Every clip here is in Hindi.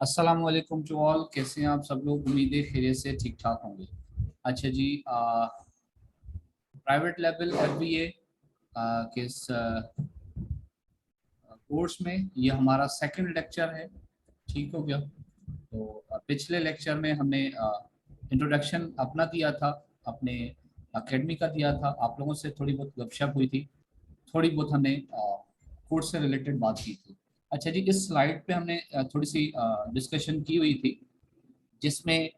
अस्सलाम वालेकुम टू ऑल। कैसे हैं आप सब लोग? उम्मीद है खैरियत से ठीक ठाक होंगे। अच्छा जी, प्राइवेट लेवल एफबीए के इस कोर्स में ये हमारा सेकंड लेक्चर है। ठीक हो गया। तो पिछले लेक्चर में हमने इंट्रोडक्शन अपना दिया था, अपने अकेडमी का दिया था, आप लोगों से थोड़ी बहुत गपशप हुई थी, थोड़ी बहुत हमने कोर्स से रिलेटेड बात की थी। अच्छा जी, इस स्लाइड पे हमने थोड़ी सी डिस्कशन की हुई थी, जिसमें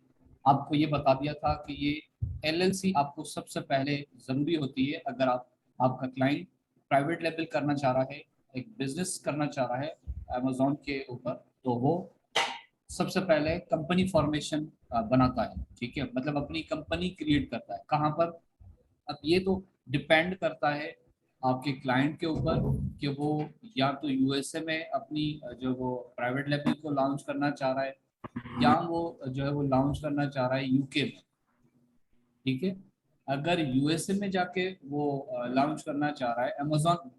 आपको ये बता दिया था कि ये एलएलसी आपको सबसे पहले ज़रूरी होती है अगर आपका क्लाइंट प्राइवेट लेवल करना चाह रहा है, एक बिजनेस करना चाह रहा है अमेजोन के ऊपर, तो वो सबसे पहले कंपनी फॉर्मेशन बनाता है। ठीक है, मतलब अपनी कंपनी क्रिएट करता है। कहाँ पर? अब ये तो डिपेंड करता है आपके क्लाइंट के ऊपर कि वो या तो यूएसए में अपनी जो वो प्राइवेट लेवल को लॉन्च करना चाह रहा है, या वो जो है वो लॉन्च करना चाह रहा है यूके में। ठीक है, अगर यूएसए में जाके वो लॉन्च करना चाह रहा है अमेजोन,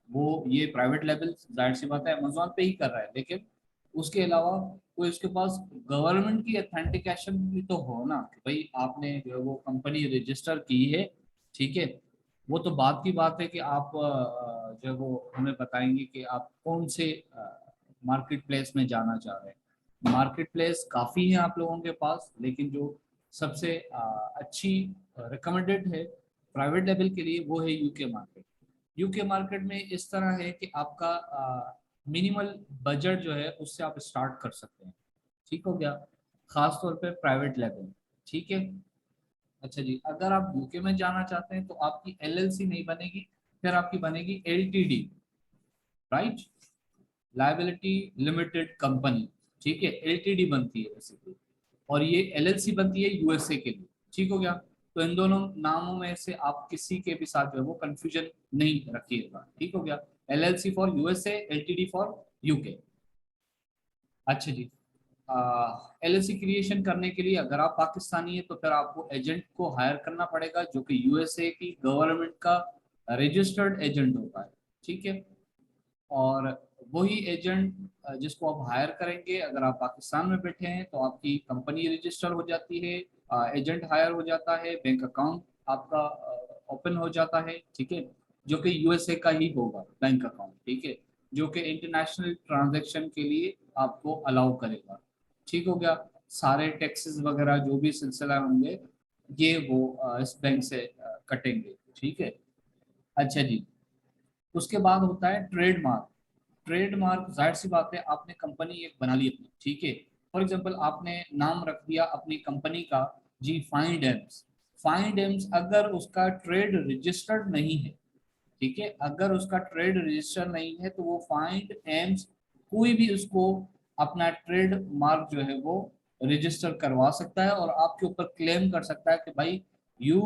वो ये प्राइवेट लेवल जाहिर सी बात है अमेजोन पे ही कर रहा है, लेकिन उसके अलावा कोई उसके पास गवर्नमेंट की अथेंटिकेशन भी तो हो ना कि भाई आपने जो है वो कंपनी रजिस्टर की है। ठीक है, वो तो बात की बात है कि आप जो है वो हमें बताएंगे कि आप कौन से मार्केट प्लेस में जाना चाह रहे हैं। मार्केट प्लेस काफ़ी है आप लोगों के पास, लेकिन जो सबसे अच्छी रिकमेंडेड है प्राइवेट लेवल के लिए वो है यूके मार्केट। यूके मार्केट में इस तरह है कि आपका मिनिमल बजट जो है उससे आप स्टार्ट कर सकते हैं। ठीक हो गया, खास तौर पे प्राइवेट लेवल। ठीक है। अच्छा जी, अगर आप यूके में जाना चाहते हैं तो आपकी एलएलसी नहीं बनेगी, फिर आपकी बनेगी LTD, right, liability limited company. ठीक है, एलटीडी बनती है बेसिकली, और ये एलएलसी बनती है यूएसए के लिए। ठीक हो गया। तो इन दोनों नामों में से आप किसी के भी साथ जो है वो कंफ्यूजन नहीं रखिएगा। ठीक हो गया, LLC for USA, LTD for UK. अच्छा जी, एलएलसी क्रिएशन करने के लिए अगर आप पाकिस्तानी है तो फिर आपको एजेंट को हायर करना पड़ेगा, जो कि यूएसए की गवर्नमेंट का रजिस्टर्ड एजेंट होता है। ठीक है, और वही एजेंट जिसको आप हायर करेंगे, अगर आप पाकिस्तान में बैठे हैं तो आपकी कंपनी रजिस्टर हो जाती है, एजेंट हायर हो जाता है, बैंक अकाउंट आपका ओपन हो जाता है। ठीक है, जो कि यूएसए का ही होगा बैंक अकाउंट। ठीक है, जो कि इंटरनेशनल ट्रांजैक्शन के लिए आपको अलाउ करेगा। ठीक हो गया, सारे टैक्सेस वगैरह जो भी सिलसिला होंगे ये वो इस बैंक से कटेंगे। ठीक है। अच्छा जी, उसके बाद होता है ट्रेडमार्क। ट्रेडमार्क जाहिर सी बात है आपने कंपनी एक बना ली अपनी। ठीक है, फॉर एग्जांपल आपने नाम रख दिया अपनी कंपनी का जी फाइंड एम्स। फाइंड एम्स अगर उसका ट्रेड रजिस्टर्ड नहीं है, ठीक है, अगर उसका ट्रेड रजिस्टर नहीं है तो वो फाइंड एम्स कोई भी उसको अपना ट्रेड मार्क जो है वो रजिस्टर करवा सकता है और आपके ऊपर क्लेम कर सकता है कि भाई you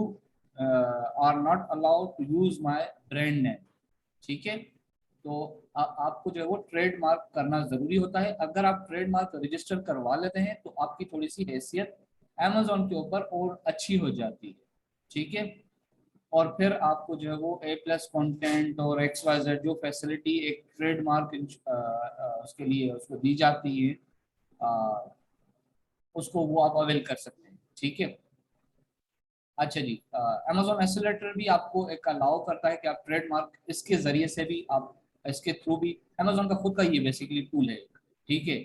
are not allowed to use my brand name. ठीक है, तो आपको जो है वो ट्रेडमार्क करना जरूरी होता है। अगर आप ट्रेडमार्क रजिस्टर करवा लेते हैं तो आपकी थोड़ी सी हैसियत अमेजोन के ऊपर और अच्छी हो जाती है। ठीक है, और फिर आपको जो है वो ए प्लस कॉन्टेंट और एक्स वाई जेड जो फैसिलिटी एक ट्रेडमार्क उसके लिए उसको दी जाती है, अ, उसको वो आप अवेल कर सकते हैं। ठीक है। अच्छा जी, अमेजोन एक्सेलेरेटर भी आपको एक अलाउ करता है कि आप ट्रेडमार्क इसके जरिए से भी आप इसके थ्रू भी, अमेजोन का खुद का ये बेसिकली टूल है। ठीक है,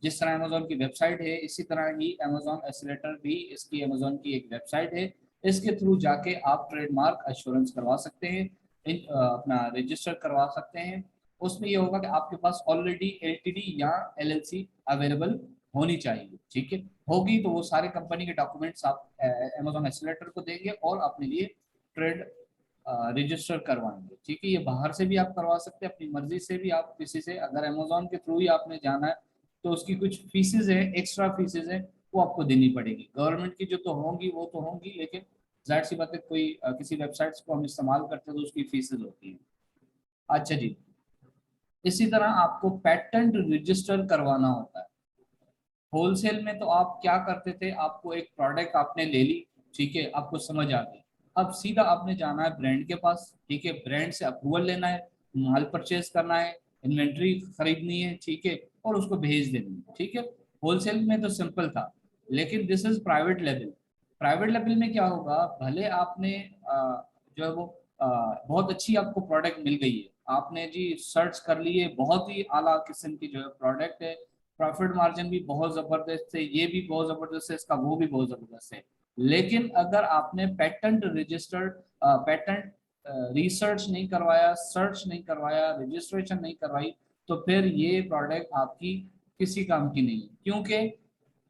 जिस तरह अमेजोन की वेबसाइट है इसी तरह ही अमेजोन एक्सेलेरेटर भी इसकी अमेजोन की एक वेबसाइट है। इसके थ्रू जाके आप ट्रेडमार्क एश्योरेंस करवा सकते हैं, अपना रजिस्टर करवा सकते हैं। उसमें ये होगा कि आपके पास ऑलरेडी एलटीडी या एलएलसी अवेलेबल होनी चाहिए। ठीक है, होगी तो वो सारे कंपनी के डॉक्यूमेंट्स आप अमेजोन एक्सेलेरेटर को देंगे और अपने लिए ट्रेड रजिस्टर करवाएंगे। ठीक है, ये बाहर से भी आप करवा सकते हैं, अपनी मर्जी से भी आप किसी से, अगर अमेजोन के थ्रू ही आपने जाना है तो उसकी कुछ फीसेज है, एक्स्ट्रा फीसेज है, वो आपको देनी पड़ेगी। गवर्नमेंट की जो तो होंगी वो तो होंगी, लेकिन जाहिर सी बात है कोई किसी वेबसाइट्स को हम इस्तेमाल करते हैं तो उसकी फीसेज होती है। अच्छा जी, इसी तरह आपको पेटेंट रजिस्टर करवाना होता है। होलसेल में तो आप क्या करते थे, आपको एक प्रोडक्ट आपने ले ली, ठीक है, आपको समझ आ गई, अब सीधा आपने जाना है ब्रांड के पास। ठीक है, ब्रांड से अप्रूवल लेना है, माल परचेज करना है, इन्वेंट्री खरीदनी है, ठीक है, और उसको भेज देनी है, ठीक है। होलसेल में तो सिंपल था, लेकिन this is private level. Private level में क्या होगा, भले आपने जो है वो बहुत अच्छी आपको प्रोडक्ट मिल गई है, आपने जी सर्च कर लिए, बहुत ही आला किस्म की जो है प्रोडक्ट है, प्रॉफिट मार्जिन भी बहुत जबरदस्त है, ये भी बहुत जबरदस्त है, इसका वो भी बहुत जबरदस्त है, लेकिन अगर आपने पेटेंट रजिस्टर्ड पेटेंट रिसर्च नहीं करवाया, सर्च नहीं करवाया, रजिस्ट्रेशन नहीं करवाई, तो फिर ये प्रोडक्ट आपकी किसी काम की नहीं है। क्योंकि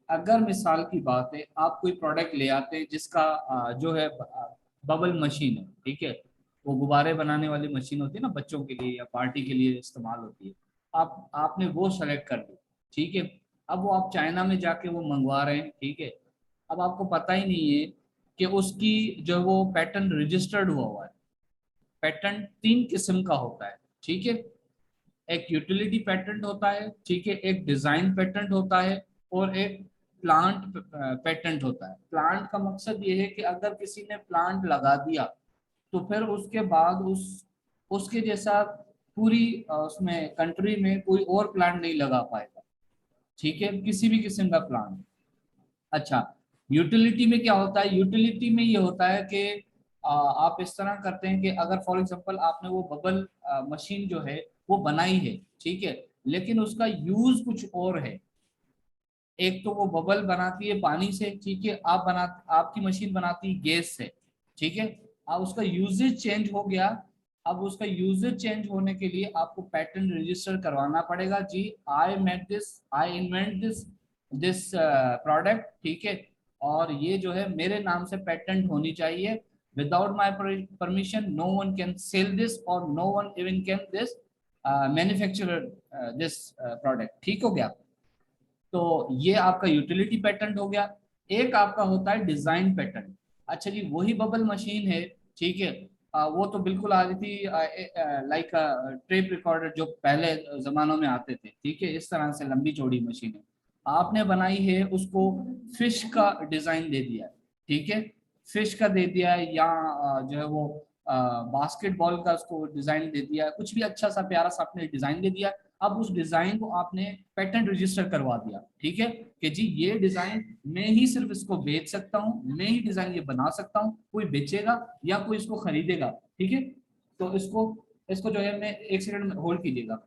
अगर मिसाल की बात है, आप कोई प्रोडक्ट ले आते हैं जिसका जो है बबल मशीन है, ठीक है, वो गुब्बारे बनाने वाली मशीन होती है ना, बच्चों के लिए या पार्टी के लिए इस्तेमाल होती है, आपने वो सेलेक्ट कर ली, ठीक है। अब वो आप चाइना में जाके वो मंगवा रहे हैं, ठीक है। अब आपको पता ही नहीं है कि उसकी जो वो पैटर्न रजिस्टर्ड हुआ है। पैटर्न 3 किस्म का होता है, ठीक है। एक यूटिलिटी पेटेंट होता है, ठीक है, एक डिजाइन पेटेंट होता है, और एक प्लांट पेटेंट होता है। प्लांट का मकसद ये है कि अगर किसी ने प्लांट लगा दिया, तो फिर उसके बाद उसके जैसा पूरी उसमें कंट्री में कोई और प्लांट नहीं लगा पाएगा, ठीक है, किसी भी किस्म का प्लांट। अच्छा, यूटिलिटी में क्या होता है, यूटिलिटी में ये होता है कि आप इस तरह करते हैं कि अगर फॉर एग्जांपल आपने वो बबल मशीन जो है वो बनाई है, ठीक है, लेकिन उसका यूज कुछ और है। एक तो वो बबल बनाती है पानी से, ठीक है, आपकी मशीन बनाती है गैस से, ठीक है। अब उसका यूजेज चेंज हो गया। अब उसका यूजेज चेंज होने के लिए आपको पैटेंट रजिस्टर करवाना पड़ेगा जी, I made this, I invent this product, ठीक है, और ये जो है मेरे नाम से पेटेंट होनी चाहिए। Without my permission no one can sell this, और no one even can this manufacture this product, ठीक हो गया। तो ये आपका यूटिलिटी पैटर्न हो गया। एक आपका होता है डिजाइन पैटर्न। अच्छा जी, वही बबल मशीन है, ठीक है, वो तो बिल्कुल आ रही थी लाइक टेप रिकॉर्डर जो पहले जमानों में आते थे, ठीक है, इस तरह से लंबी चौड़ी मशीन है। आपने बनाई है उसको, फिश का डिजाइन दे दिया है, ठीक है, फिश का दे दिया है, या जो है वो बास्केटबॉल का उसको डिजाइन दे दिया है, कुछ भी अच्छा सा प्यारा सा आपने डिजाइन दे दिया। अब उस डिजाइन को आपने पेटेंट रजिस्टर करवा दिया, ठीक है, कि जी ये डिजाइन मैं ही सिर्फ इसको बेच सकता हूँ, मैं ही डिजाइन ये बना सकता हूँ, कोई बेचेगा या कोई इसको खरीदेगा, ठीक है। तो इसको इसको जो है, मैं 1 सेकंड होल्ड कीजिएगा।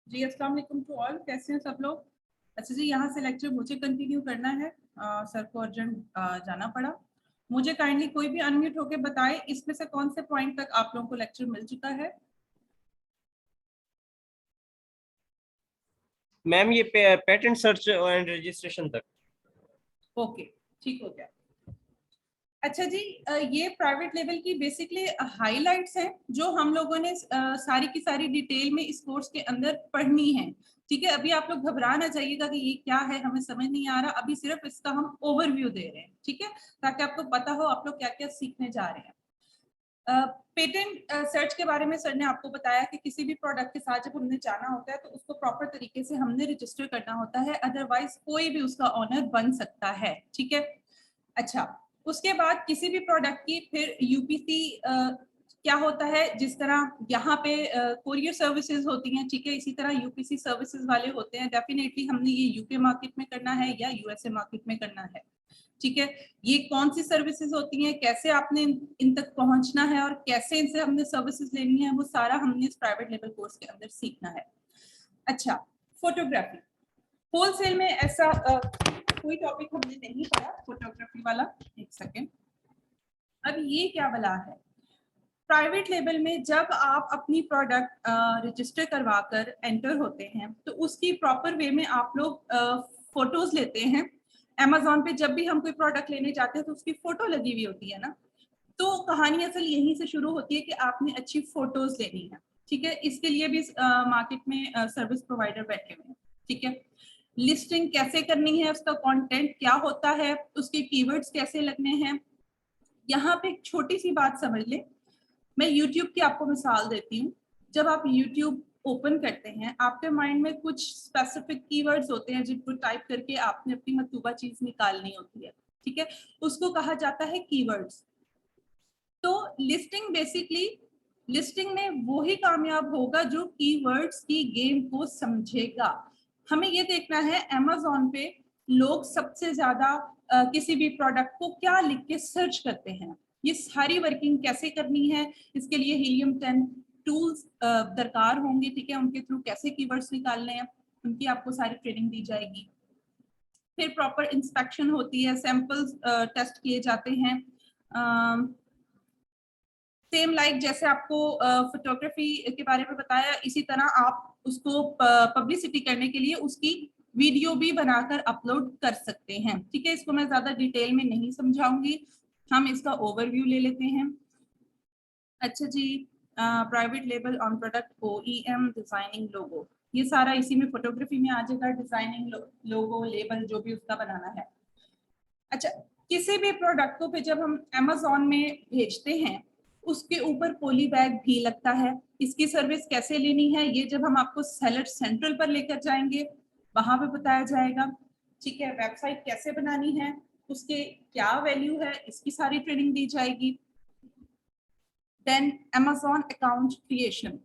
जी अस्सलाम वालेकुम टू ऑल, कैसे हैं सब लोग। अच्छा जी, यहाँ से लेक्चर मुझे कंटिन्यू करना है, सर को अर्जेंट जाना पड़ा। मुझे काइंडली कोई भी अनम्यूट होके बताए इसमें से कौन से पॉइंट तक आप लोगों को लेक्चर मिल चुका है। मैम ये पेटेंट सर्च एंड रजिस्ट्रेशन तक। ओके, ठीक हो गया। अच्छा जी, ये प्राइवेट लेवल की बेसिकली हाइलाइट्स हैं जो हम लोगों ने सारी की सारी डिटेल में इस कोर्स के अंदर पढ़नी है। ठीक है, अभी आप लोग घबरा ना जाइएगा कि ये क्या है, हमें समझ नहीं आ रहा, अभी सिर्फ इसका हम ओवरव्यू दे रहे हैं, ठीक है, ताकि आपको पता हो आप लोग क्या क्या सीखने जा रहे हैं। पेटेंट सर्च के बारे में सर ने आपको बताया कि किसी भी प्रोडक्ट के साथ जब हमने जाना होता है तो उसको प्रॉपर तरीके से हमने रजिस्टर करना होता है, अदरवाइज कोई भी उसका ऑनर बन सकता है, ठीक है। अच्छा, उसके बाद किसी भी प्रोडक्ट की फिर यूपीसी क्या होता है, जिस तरह यहाँ पे कोरियर सर्विसेज होती हैं, ठीक है, इसी तरह यूपीसी सर्विसेज वाले होते हैं। डेफिनेटली हमने ये यूके मार्केट में करना है या यूएसए मार्केट में करना है, ठीक है। ये कौन सी सर्विसेज होती हैं, कैसे आपने इन तक पहुंचना है और कैसे इनसे हमने सर्विसेज लेनी है, वो सारा हमने इस प्राइवेट लेवल कोर्स के अंदर सीखना है। अच्छा, फोटोग्राफी होलसेल में ऐसा कोई टॉपिक हमने नहीं पढ़ा फोटोग्राफी वाला। एक सेकेंड, अब ये क्या बला है, प्राइवेट लेवल में जब आप अपनी प्रोडक्ट रजिस्टर करवाकर एंटर होते हैं तो उसकी प्रॉपर वे में आप लोग फोटोज लेते हैं। Amazon पे जब भी हम कोई प्रोडक्ट लेने जाते हैं तो उसकी फोटो लगी हुई होती है ना, तो कहानी असल यहीं से शुरू होती है कि आपने अच्छी फोटोज लेनी है, ठीक है। इसके लिए भी मार्केट में सर्विस प्रोवाइडर बैठे हुए हैं, ठीक है। लिस्टिंग कैसे करनी है, उसका कंटेंट क्या होता है, उसके कीवर्ड्स कैसे लगने हैं। यहाँ पे एक छोटी सी बात समझ लें, मैं YouTube की आपको मिसाल देती हूँ। जब आप YouTube ओपन करते हैं, आपके माइंड में कुछ स्पेसिफिक कीवर्ड्स होते हैं जिनको टाइप करके आपने अपनी मतलूबा चीज निकालनी होती है, ठीक है, उसको कहा जाता है कीवर्ड्स। तो लिस्टिंग बेसिकली, लिस्टिंग में वो ही कामयाब होगा जो कीवर्ड्स की गेम को समझेगा। हमें ये देखना है Amazon पे लोग सबसे ज्यादा किसी भी प्रोडक्ट को क्या लिख के सर्च करते हैं, ये सारी वर्किंग कैसे करनी है, इसके लिए हीलियम 10 टूल्स दरकार होंगे, ठीक है, उनके थ्रू कैसे कीवर्ड्स निकालने हैं, उनकी आपको सारी ट्रेनिंग दी जाएगी। फिर प्रॉपर इंस्पेक्शन होती है, सैंपल्स टेस्ट किए जाते हैं। सेम लाइक जैसे आपको फोटोग्राफी के बारे में बताया, इसी तरह आप उसको पब्लिसिटी करने के लिए उसकी वीडियो भी बनाकर अपलोड कर सकते हैं, ठीक है। इसको मैं ज्यादा डिटेल में नहीं समझाऊंगी, हम इसका ओवरव्यू ले लेते हैं। अच्छा जी, private label on product, OEM, designing logo, ये सारा इसी में फोटोग्राफी में आ जाएगा, डिजाइनिंग लोगो लेबल जो भी उसका बनाना है। अच्छा, किसी भी प्रोडक्ट को फिर जब हम Amazon में भेजते हैं उसके ऊपर पॉली बैग भी लगता है। इसकी सर्विस कैसे लेनी है ये जब हम आपको सेलर सेंट्रल पर लेकर जाएंगे वहां पे बताया जाएगा, ठीक है। वेबसाइट कैसे बनानी है, उसके क्या वैल्यू है, इसकी सारी ट्रेनिंग दी जाएगी। Then Amazon account creation.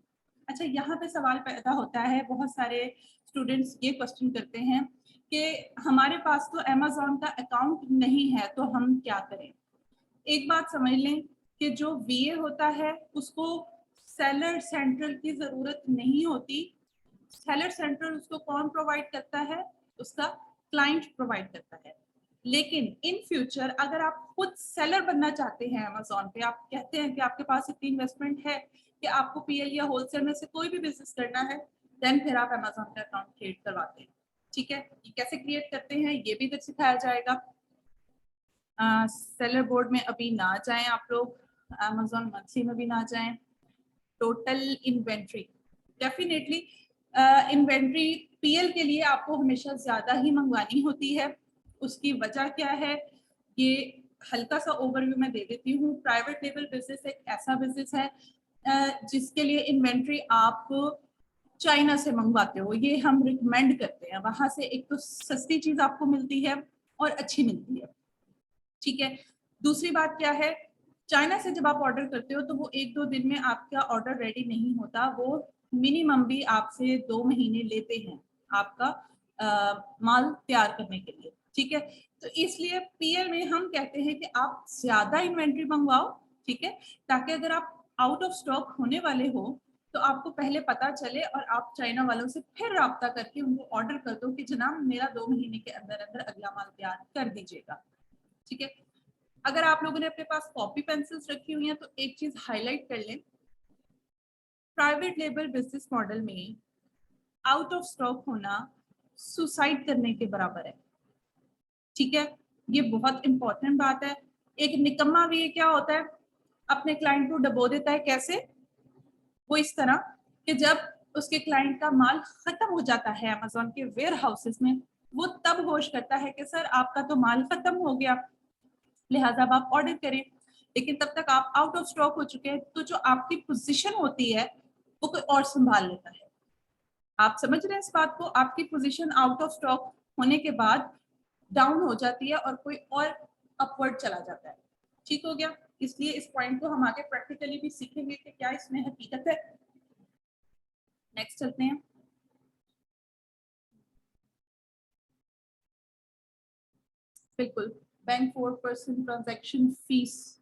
अच्छा, यहाँ पे सवाल पैदा होता है, बहुत सारे स्टूडेंट्स ये क्वेश्चन करते हैं कि हमारे पास तो Amazon का अकाउंट नहीं है तो हम क्या करें। एक बात समझ लें कि जो VA होता है उसको सेलर सेंट्रल की जरूरत नहीं होती। सेलर सेंट्रल उसको कौन प्रोवाइड करता है, उसका क्लाइंट प्रोवाइड करता है। लेकिन इन फ्यूचर अगर आप खुद सेलर बनना चाहते हैं Amazon पे, आप कहते हैं कि आपके पास इतनी इन्वेस्टमेंट है कि आपको PL या होलसेल में से कोई भी बिजनेस करना है, देन फिर आप Amazon का अकाउंट क्रिएट करवाते हैं, ठीक है। ये कैसे क्रिएट करते हैं ये भी इधर सिखाया जाएगा। सेलर बोर्ड में अभी ना जाएं आप लोग, Amazon मंथली में भी ना जाएं। Total inventory, definitely inventory PL के लिए आपको हमेशा ज्यादा ही मंगवानी होती है। उसकी वजह क्या है, ये हल्का सा ओवरव्यू मैं दे देती हूँ। प्राइवेट लेवल बिजनेस एक ऐसा बिजनेस है जिसके लिए इन्वेंट्री आप चाइना से मंगवाते हो, ये हम रिकमेंड करते हैं। वहां से एक तो सस्ती चीज आपको मिलती है और अच्छी मिलती है, ठीक है। दूसरी बात क्या है, चाइना से जब आप ऑर्डर करते हो तो वो 1-2 दिन में आपका ऑर्डर रेडी नहीं होता, वो मिनिमम भी आपसे 2 महीने लेते हैं आपका माल तैयार करने के लिए, ठीक है। तो इसलिए PL में हम कहते हैं कि आप ज्यादा इन्वेंट्री मंगवाओ, ठीक है, ताकि अगर आप आउट ऑफ स्टॉक होने वाले हो तो आपको पहले पता चले और आप चाइना वालों से फिर राब्ता करके उनको ऑर्डर कर दो कि जनाब मेरा 2 महीने के अंदर अंदर अगला माल तैयार कर दीजिएगा, ठीक है। अगर आप लोगों ने अपने पास कॉपी पेंसिल्स रखी हुई हैं तो एक चीज हाईलाइट कर लें, प्राइवेट लेबल बिजनेस मॉडल में आउट ऑफ स्टॉक होना सुसाइड करने के बराबर है, ठीक है। ये बहुत इंपॉर्टेंट बात है। एक निकम्मा भी क्या होता है, अपने क्लाइंट को डबो देता है। कैसे, वो इस तरह कि जब उसके क्लाइंट का माल खत्म हो जाता है अमेज़न के वेयर हाउसेस में, वो तब होश करता है कि सर आपका तो माल खत्म हो गया, लिहाजा अब आप ऑर्डर करें, लेकिन तब तक आप आउट ऑफ स्टॉक हो चुके हैं। तो जो आपकी पोजीशन होती है वो कोई और संभाल लेता है। आप समझ रहे हैं इस बात को? आपकी पोजीशन आउट ऑफ स्टॉक होने के बाद डाउन हो जाती है और कोई और अपवर्ड चला जाता है। ठीक हो गया? इसलिए इस पॉइंट को हम आगे प्रैक्टिकली भी सीखेंगे कि क्या इसमें हकीकत है। नेक्स्ट चलते हैं। बिल्कुल, बैंक 4% ट्रांजैक्शन फीस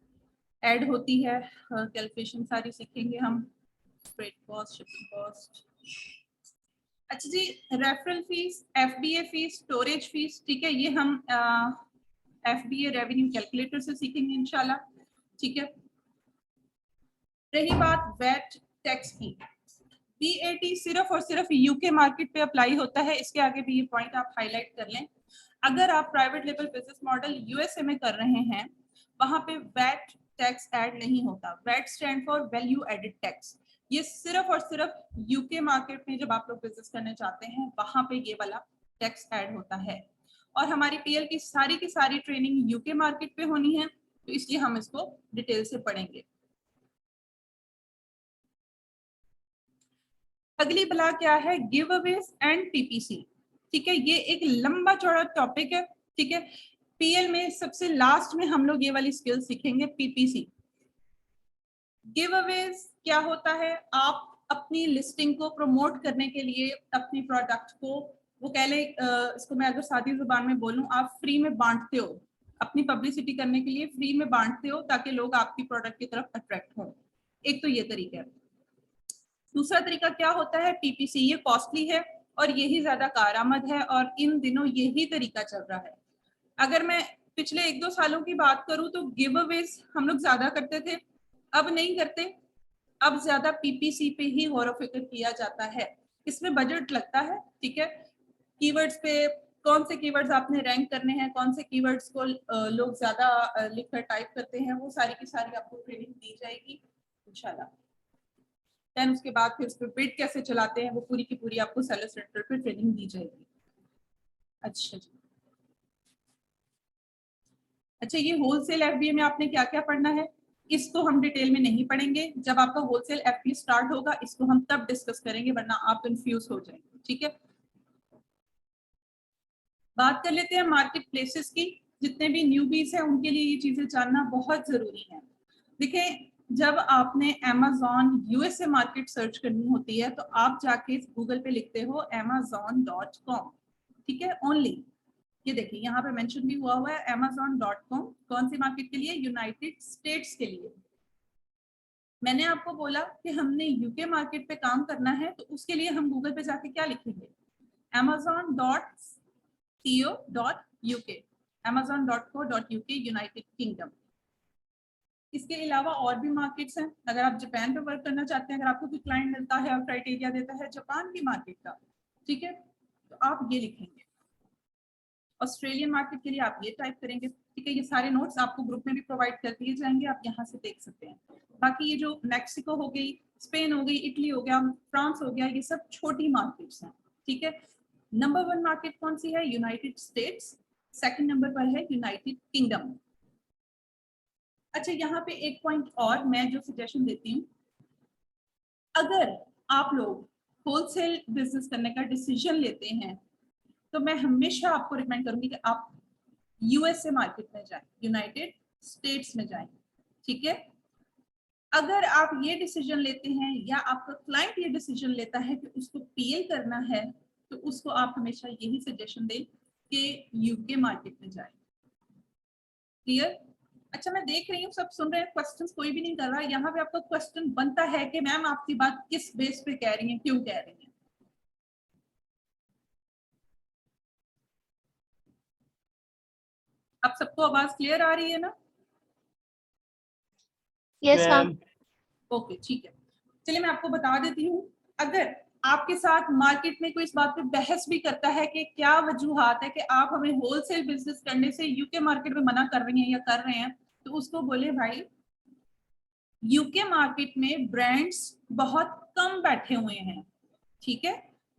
ऐड होती है, कैलकुलेशन सारी सीखेंगे हम, फ्रेट कॉस्ट, शिपिंग कॉस्ट। अच्छा जी, referral fees, FBA fees, storage fees, ठीक है, ये हम एफबीए रेवेन्यू कैलकुलेटर से सीखेंगे इंशाल्लाह। ठीक है, रही बात वैट टैक्स की, बीएटी सिर्फ और सिर्फ यूके मार्केट पे अप्लाई होता है। इसके आगे भी ये पॉइंट आप हाईलाइट कर लें। अगर आप private level business model USA में कर रहे हैं, वहां पे वैट टैक्स ऐड नहीं होता। VAT stand for value added tax. ये सिर्फ और सिर्फ यूके मार्केट में जब आप लोग बिजनेस करने चाहते हैं वहां पे ये वाला टैक्स ऐड होता है। और हमारी पीएल की सारी ट्रेनिंग यूके मार्केट पे होनी है, तो इसलिए हम इसको डिटेल से पढ़ेंगे। अगली बला क्या है? Give Awez and PPC. ठीक है, ये एक लंबा चौड़ा टॉपिक है। ठीक है, पीएल में सबसे लास्ट में हम लोग ये वाली स्किल सीखेंगे, पीपीसी। गिव अवेज क्या होता है? आप अपनी लिस्टिंग को प्रमोट करने के लिए अपनी प्रोडक्ट को, वो कह ले, इसको मैं अगर सादी जुबान में बोलूं, आप फ्री में बांटते हो, अपनी पब्लिसिटी करने के लिए फ्री में बांटते हो ताकि लोग आपकी प्रोडक्ट की तरफ अट्रैक्ट हो। एक तो ये तरीका है। दूसरा तरीका क्या होता है? पीपीसी। ये कॉस्टली है और यही ज्यादा कारआमद है और इन दिनों यही तरीका चल रहा है। अगर मैं पिछले 1-2 सालों की बात करूं तो गिव अवेज हम लोग ज्यादा करते थे, अब नहीं करते। अब ज्यादा पीपीसी पे ही गौर व फिक्र किया जाता है। इसमें बजट लगता है। ठीक है, कीवर्ड्स पे कौन से कीवर्ड्स आपने रैंक करने हैं, कौन से कीवर्ड्स को लोग ज्यादा लिखकर टाइप करते हैं, वो सारी की सारी आपको ट्रेनिंग दी जाएगी इंशाल्लाह। देन उसके बाद फिर उस पर बिड कैसे चलाते हैं वो पूरी की पूरी आपको सेलर सेंटर पे ट्रेनिंग दी जाएगी। अच्छा जी, अच्छा, ये होलसेल एफबीए में आपने क्या क्या पढ़ना है, इसको हम डिटेल में नहीं पढ़ेंगे। जब आपका होलसेल एफबीए स्टार्ट होगा इसको हम तब डिस्कस करेंगे, वरना आप कंफ्यूज हो जाएंगे। ठीक है, बात कर लेते हैं मार्केट प्लेसेस की। जितने भी न्यूबीज हैं उनके लिए ये चीजें जानना बहुत जरूरी है। देखिए, जब आपने Amazon यूएसए मार्केट सर्च करनी होती है तो आप जाके गूगल पे लिखते हो amazon.com। ठीक है, ओनली ये देखिए यहाँ पे मेंशन भी हुआ है amazon.com। कौन सी मार्केट के लिए? यूनाइटेड स्टेट्स के लिए। मैंने आपको बोला कि हमने यूके मार्केट पे काम करना है, तो उसके लिए हम गूगल पे जाके क्या लिखेंगे? amazon.co.uk, amazon.co.uk, United kingdom. इसके अलावा और भी मार्केट्स हैं। अगर आप जापान पे वर्क करना चाहते हैं, अगर आपको कोई क्लाइंट मिलता है और क्राइटेरिया देता है जापान की मार्केट का, ठीक है, तो आप ये लिखेंगे। ऑस्ट्रेलियन मार्केट के लिए आप ये टाइप करेंगे। ठीक है, ये सारे नोट्स आपको ग्रुप में भी प्रोवाइड कर दिए जाएंगे, आप यहाँ से देख सकते हैं। बाकी ये जो मैक्सिको हो गई, स्पेन हो गई, इटली हो गया, फ्रांस हो गया, ये सब छोटी मार्केट्स हैं। ठीक है, नंबर 1 मार्केट कौन सी है? United states. सेकंड नंबर पर है यूनाइटेड किंगडम। अच्छा, यहाँ पे एक पॉइंट और मैं जो सजेशन देती हूँ, अगर आप लोग होलसेल बिजनेस करने का डिसीजन लेते हैं तो मैं हमेशा आपको रिकमेंड करूंगी कि आप यूएसए मार्केट में जाएं, यूनाइटेड स्टेट्स में जाएं। ठीक है, अगर आप ये डिसीजन लेते हैं या आपका क्लाइंट ये डिसीजन लेता है कि उसको पीएल करना है, तो उसको आप हमेशा यही सजेशन दें कि यूके मार्केट में जाएं। क्लियर? अच्छा, मैं देख रही हूँ सब सुन रहे हैं, क्वेश्चंस कोई भी नहीं कर रहा। यहाँ पे आपका क्वेश्चन बनता है कि मैम आपकी बात किस बेस पे कह रही हैं, क्यों कह रही हैं? आप सबको आवाज क्लियर आ रही है ना? Yes ma'am. ओके, ठीक है, चलिए मैं आपको बता देती हूँ। अगर आपके साथ मार्केट में कोई इस बात पे बहस भी करता है कि क्या वजूहात है कि आप हमें होलसेल बिजनेस करने से यूके मार्केट में मना कर रही हैं या कर रहे हैं, तो उसको बोले भाई यूके मार्केट में ब्रांड्स बहुत कम बैठे हुए हैं। ठीक है,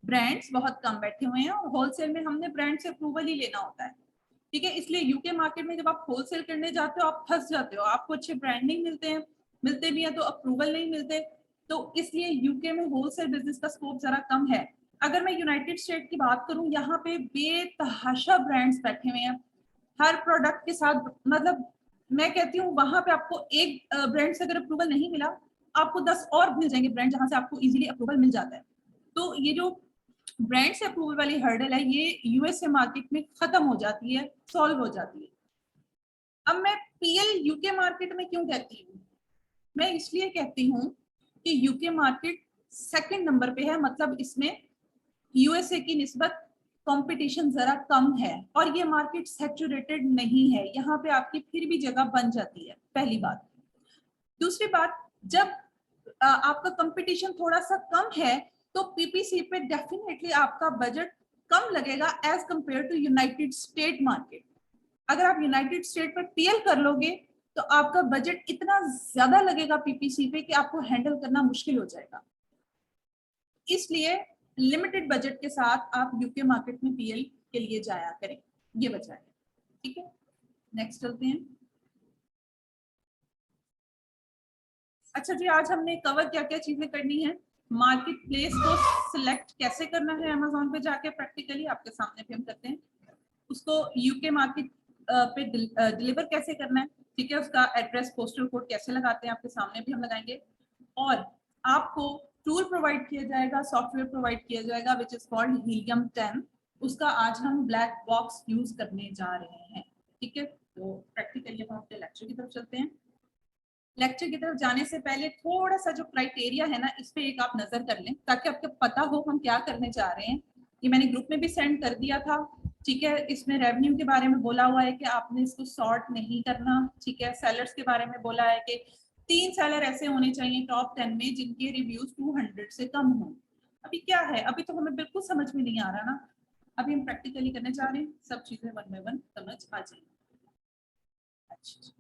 ब्रांड्स बहुत कम बैठे हुए हैं और होलसेल में हमने ब्रांड से अप्रूवल ही लेना होता है, ठीक है। इसलिए यूके मार्केट में जब आप होलसेल करने जाते हो आप फंस जाते हो, आपको अच्छे ब्रांड नहीं मिलते हैं, मिलते भी हैं तो अप्रूवल नहीं मिलते, तो इसलिए यूके में होलसेल बिजनेस का स्कोप जरा कम है। अगर मैं यूनाइटेड स्टेट की बात करूं, यहाँ पे बेतहाशा ब्रांड्स बैठे हुए हैं हर प्रोडक्ट के साथ, मतलब मैं कहती हूँ वहां पे आपको एक ब्रांड से अगर अप्रूवल नहीं मिला, आपको 10 और मिल जाएंगे ब्रांड जहां से आपको इजीली अप्रूवल मिल जाता है। तो ये जो ब्रांड से अप्रूवल वाली हर्डल है ये यूएसए मार्केट में खत्म हो जाती है, सॉल्व हो जाती है। अब मैं पीएल यूके मार्केट में क्यों कहती हूँ, मैं इसलिए कहती हूँ कि यूके मार्केट सेकंड नंबर पे है, मतलब इसमें यूएसए की निस्बत कंपटीशन जरा कम है और ये मार्केट सैचुरेटेड नहीं है, यहाँ पे आपकी फिर भी जगह बन जाती है, पहली बात। दूसरी बात, जब आपका कंपटीशन थोड़ा सा कम है तो पीपीसी पे डेफिनेटली आपका बजट कम लगेगा as compare to United State market. अगर आप यूनाइटेड स्टेट पर पीएल कर लोगे तो आपका बजट इतना ज्यादा लगेगा पीपीसी पे कि आपको हैंडल करना मुश्किल हो जाएगा। इसलिए लिमिटेड बजट के साथ आप यूके मार्केट में पीएल के लिए जाया करें, ये वजह है, ठीक है। नेक्स्ट चलते हैं। अच्छा जी, आज हमने कवर क्या क्या चीजें करनी है, मार्केट प्लेस को सिलेक्ट कैसे करना है अमेज़न पे जाके, प्रैक्टिकली आपके सामने भी हम करते हैं, उसको यूके मार्केट पे डिलीवर कैसे करना है, ठीक है, उसका एड्रेस पोस्टल कोड कैसे लगाते हैं आपके सामने भी हम लगाएंगे, और आपको टूल प्रोवाइड किया जाएगा, सॉफ्टवेयर प्रोवाइड किया जाएगा विच इज कॉल्ड हीलियम 10, उसका आज हम ब्लैक बॉक्स यूज करने जा रहे हैं, ठीक है। तो प्रैक्टिकली हम अपने लेक्चर की तरफ चलते हैं। लेक्चर की तरफ जाने से पहले थोड़ा सा जो क्राइटेरिया है ना, इस पे एक आप नजर कर लें ताकि आपको पता हो हम क्या करने जा रहे हैं। ये मैंने ग्रुप में भी सेंड कर दिया था, ठीक है। इसमें रेवेन्यू के बारे में बोला हुआ है कि आपने इसको सॉर्ट नहीं करना, ठीक है। सेलर्स के बारे में बोला है कि 3 सेलर ऐसे होने चाहिए टॉप 10 में जिनके रिव्यूज 200 से कम हो। अभी क्या है, अभी तो हमें बिल्कुल समझ में नहीं आ रहा ना, अभी हम प्रैक्टिकली करने जा रहे हैं, सब चीजें वन बाय वन समझ आ जाएंगी। अच्छा,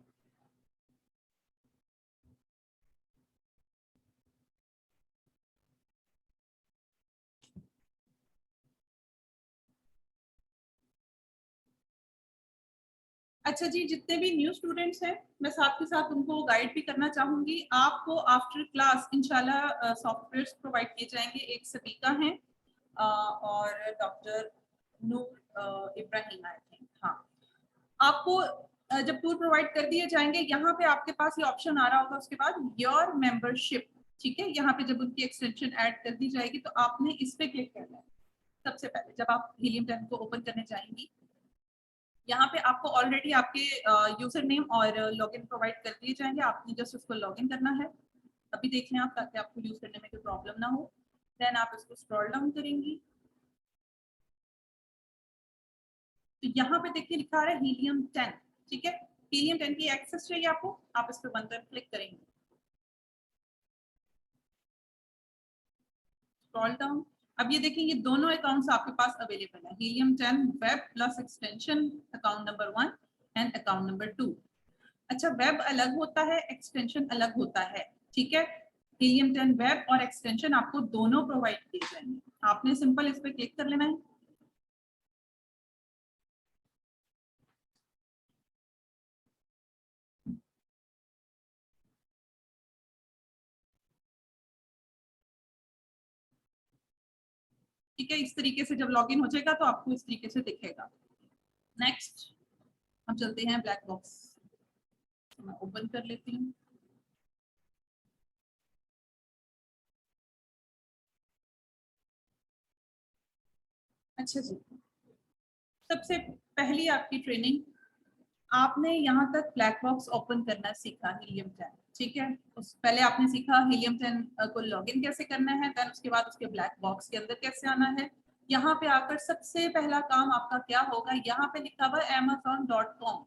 अच्छा जी, जितने भी न्यू स्टूडेंट्स हैं मैं साथ के साथ उनको गाइड भी करना चाहूंगी। आपको आफ्टर क्लास इंशाल्लाह सॉफ्टवेयर्स प्रोवाइड किए जाएंगे, एक सदीका हैं और doctor Noor Ibrahim I think, हाँ। आपको जब टूल प्रोवाइड कर दिए जाएंगे, यहाँ पे आपके पास ये ऑप्शन आ रहा होगा, उसके बाद योर मेंबरशिप, ठीक है। यहाँ पे जब उनकी एक्सटेंशन ऐड कर दी जाएगी तो आपने इस पे क्लिक करना है। सबसे पहले जब आप हीलियम 10 को ओपन करने जाएंगी, यहाँ पे आपको ऑलरेडी आपके यूजर नेम और लॉगिन प्रोवाइड कर दिए जाएंगे, आपने जस्ट उसको लॉगिन करना है। अभी देख लें आप ताकि आपको यूज करने में कोई प्रॉब्लम ना हो। देन आप इसको स्क्रॉल डाउन करेंगी तो यहाँ पे देखिए लिखा है हीलियम 10, ठीक है। हीलियम 10 की एक्सेस चाहिए आपको, आप इस पर 1 पर क्लिक करेंगे, स्क्रॉल डाउन। अब ये देखिए ये दोनों अकाउंट्स आपके पास अवेलेबल है, helium 10 web plus extension account number 1 and account number 2। अच्छा, वेब अलग होता है, एक्सटेंशन अलग होता है, ठीक है। हीलियम 10 वेब और एक्सटेंशन आपको दोनों प्रोवाइड किए जाएंगे, आपने सिंपल इस पर क्लिक कर लेना है। ठीक है, इस तरीके से जब लॉगिन हो जाएगा तो आपको इस तरीके से दिखेगा। नेक्स्ट हम चलते हैं ब्लैक बॉक्स, तो मैं ओपन कर लेती हूँ। अच्छा जी, सबसे पहली आपकी ट्रेनिंग, आपने यहाँ तक ब्लैक बॉक्स ओपन करना सीखा हीलियम 10, ठीक है। उस पहले आपने सीखा हीलियम 10 को लॉगिन कैसे करना है, देन उसके बाद उसके ब्लैक बॉक्स के अंदर कैसे आना है। यहाँ पे आकर सबसे पहला काम आपका क्या होगा, यहाँ पे लिखा हुआ amazon.com,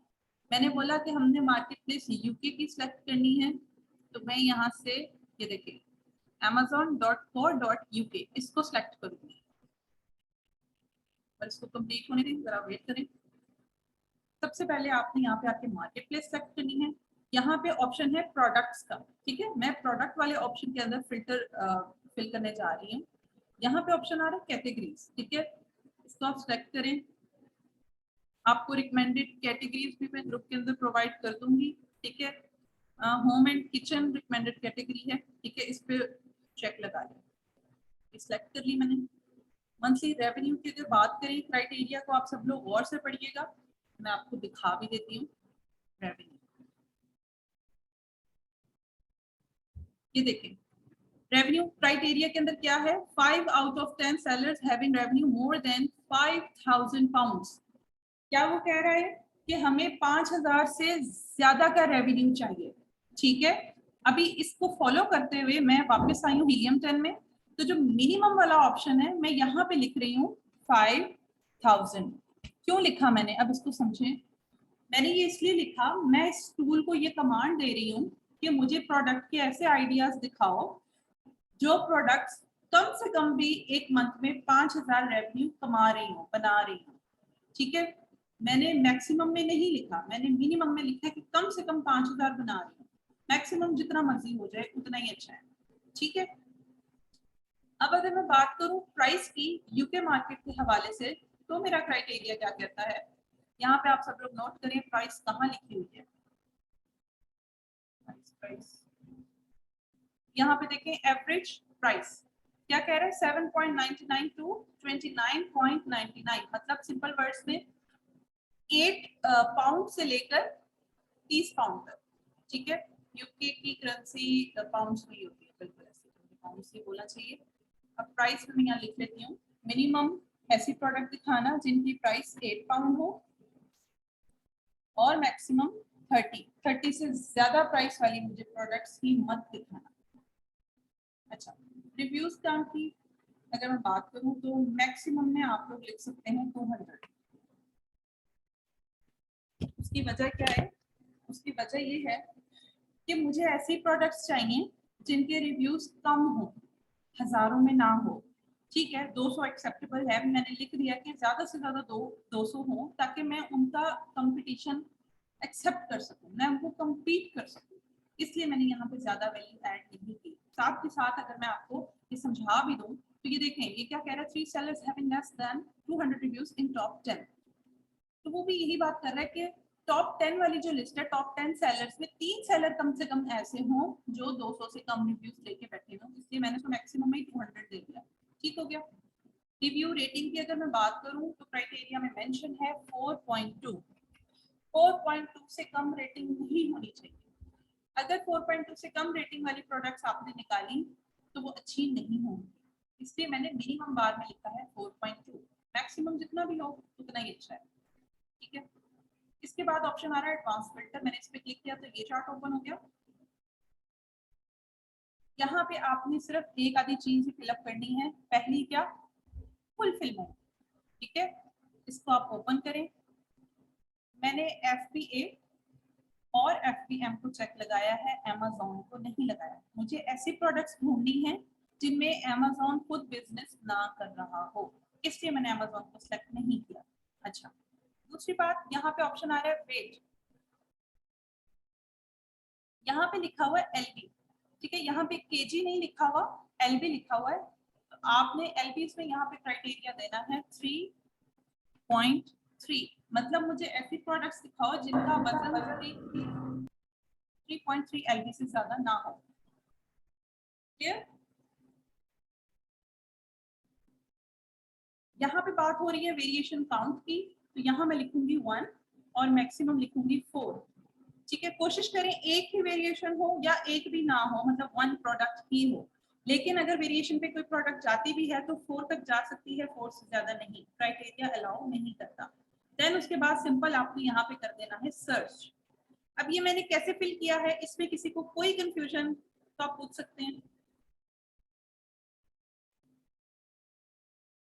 मैंने बोला कि हमने मार्केट प्लेस यूके की सिलेक्ट करनी है, तो मैं यहाँ से ये देखिए amazon.co.uk इसको सिलेक्ट करूंगी और इसको कंप्लीट होने दें, जरा वेट करें। सबसे पहले आपने यहाँ पे आके मार्केट प्लेस सेलेक्ट करनी है, यहाँ पे ऑप्शन है प्रोडक्ट्स का, ठीक है। मैं प्रोडक्ट वाले ऑप्शन के अंदर फिल्टर फिल करने जा रही हूँ। यहाँ पे ऑप्शन आ रहा है कैटेगरीज, ठीक है, इसको आप सेलेक्ट करें। आपको रिकमेंडेड कैटेगरीज भी मैं ग्रुप के अंदर प्रोवाइड कर दूंगी, ठीक है। Home and kitchen recommended category है, ठीक है, इस पे चेक लगा लें, सिलेक्ट कर ली मैंने। मंथली रेवेन्यू की अगर बात करें क्राइटेरिया को आप सब लोग गौर से पढ़िएगा, मैं आपको दिखा भी देती हूँ रेवेन्यू। ये देखें रेवेन्यू क्राइटेरिया के अंदर क्या है, 5 out of 10 sellers having revenue more than 5000 pounds. क्या वो कह रहा है कि हमें 5000 से ज्यादा का रेवेन्यू चाहिए, ठीक है। अभी इसको फॉलो करते हुए मैं वापस आई हूँ हीलियम 10 में, तो जो मिनिमम वाला ऑप्शन है मैं यहाँ पे लिख रही हूँ 5000। क्यों लिखा मैंने, अब इसको समझें। मैंने ये इसलिए लिखा, मैं इस टूल को ये कमांड दे रही हूँ कि मुझे प्रोडक्ट के ऐसे आइडियाज दिखाओ जो प्रोडक्ट्स कम से कम भी एक मंथ में 5000 रेवेन्यू कमा रही हूँ, बना रही हूँ, ठीक है। मैंने मैक्सिमम में नहीं लिखा, मैंने मिनिमम में लिखा कि कम से कम 5000 बना रही हूँ, मैक्सिमम जितना मर्जी हो जाए उतना ही अच्छा है, ठीक है। अब अगर मैं बात करूं प्राइस की यूके मार्केट के हवाले से, तो मेरा क्राइटेरिया क्या कहता है, यहाँ पे आप सब लोग नोट करें प्राइस कहाँ लिखी हुई है। प्राइस यहाँ पे देखें एवरेज प्राइस क्या कह रहा है, 7.99 टू 29.99, मतलब सिंपल वर्ड्स में 8 पाउंड से लेकर 30 पाउंड तक, ठीक है। यूके की करेंसी पाउंड्स में होती है, बिल्कुल ऐसे पाउंड्स ही बोलना चाहिए। अब प्राइस में यहाँ लिख लेती हूँ, मिनिमम ऐसी प्रोडक्ट दिखाना जिनकी प्राइस 8 पाउंड हो और मैक्सिमम 30 से ज्यादा प्राइस वाली मुझे प्रोडक्ट्स की मत दिखाना। अच्छा, रिव्यूज का की अगर मैं बात करूं तो मैक्सिमम में आप लोग लिख सकते हैं 200। उसकी वजह क्या है, उसकी वजह ये है कि मुझे ऐसी प्रोडक्ट्स चाहिए जिनके रिव्यूज कम हो, हजारों में ना हो, ठीक है। 200 एक्सेप्टेबल है, मैंने लिख दिया कि ज्यादा से ज्यादा 200 हो ताकि मैं उनका कंपटीशन एक्सेप्ट कर सकूं, मैं उनको कम्पीट कर सकूं, इसलिए मैंने यहाँ पे ज्यादा वैल्यू ऐड नहीं की। साथ के साथ अगर मैं आपको ये समझा भी दूं तो ये देखें ये क्या कह रहा है, 3 sellers having less than 200 reviews in top 10, तो वो भी यही बात कर रहा है कि टॉप 10 वाली जो लिस्ट है, टॉप 10 सेलर्स में 3 सेलर कम से कम ऐसे हों जो 200 से कम रिव्यूज लेके बैठे हों, इसलिए मैंने तो मैक्सिमम में 200 दे दिया, ठीक हो गया। रिव्यू रेटिंग की अगर मैं बात करूं तो क्राइटेरिया में मेंशन है 4.2 से कम रेटिंग नहीं होनी चाहिए। अगर 4.2 से कम रेटिंग वाली प्रोडक्ट्स आपने निकाली तो वो अच्छी नहीं होंगी, इसलिए मैंने मिनिमम बार में लिखा है 4.2, मैक्सिमम जितना भी हो उतना ही अच्छा है, ठीक है। इसके बाद ऑप्शन आ रहा है एडवांस फिल्टर, मैंने इस पे क्लिक किया तो ये चार्ट ओपन हो गया। यहाँ पे आपने सिर्फ एक आधी चीज फिलअप करनी है, पहली क्या, फुलफिलमेंट, ठीक है। इसको आप ओपन करें, मैंने FBA और FBM को चेक लगाया है, Amazon को नहीं लगाया। मुझे ऐसी प्रोडक्ट्स ढूंढनी है जिनमें Amazon खुद बिजनेस ना कर रहा हो, इसलिए मैंने Amazon को सेलेक्ट नहीं किया। अच्छा, दूसरी बात, यहाँ पे ऑप्शन आ रहा है वेट, यहाँ पे लिखा हुआ है LB, ठीक है। यहाँ पे KG नहीं लिखा हुआ, LB लिखा हुआ है, तो आपने LB में यहाँ पे क्राइटेरिया देना है 3.3, मतलब मुझे ऐसी प्रोडक्ट्स दिखाओ जिनका वजन 3.3 LB से ज्यादा ना हो, क्लियर। यहाँ पे बात हो रही है वेरिएशन काउंट की, तो यहाँ मैं लिखूंगी 1 और मैक्सिमम लिखूंगी 4, ठीक है। कोशिश करें एक ही वेरिएशन हो या एक भी ना हो, मतलब 1 प्रोडक्ट ही हो, लेकिन अगर वेरिएशन पे कोई प्रोडक्ट जाती भी है तो 4 तक जा सकती है, 4 से ज्यादा नहीं, क्राइटेरिया अलाउ नहीं करता। देन उसके बाद सिंपल आपको यहाँ पे कर देना है सर्च। अब ये मैंने कैसे फिल किया है, इसमें किसी को कोई कंफ्यूजन तो आप पूछ सकते हैं।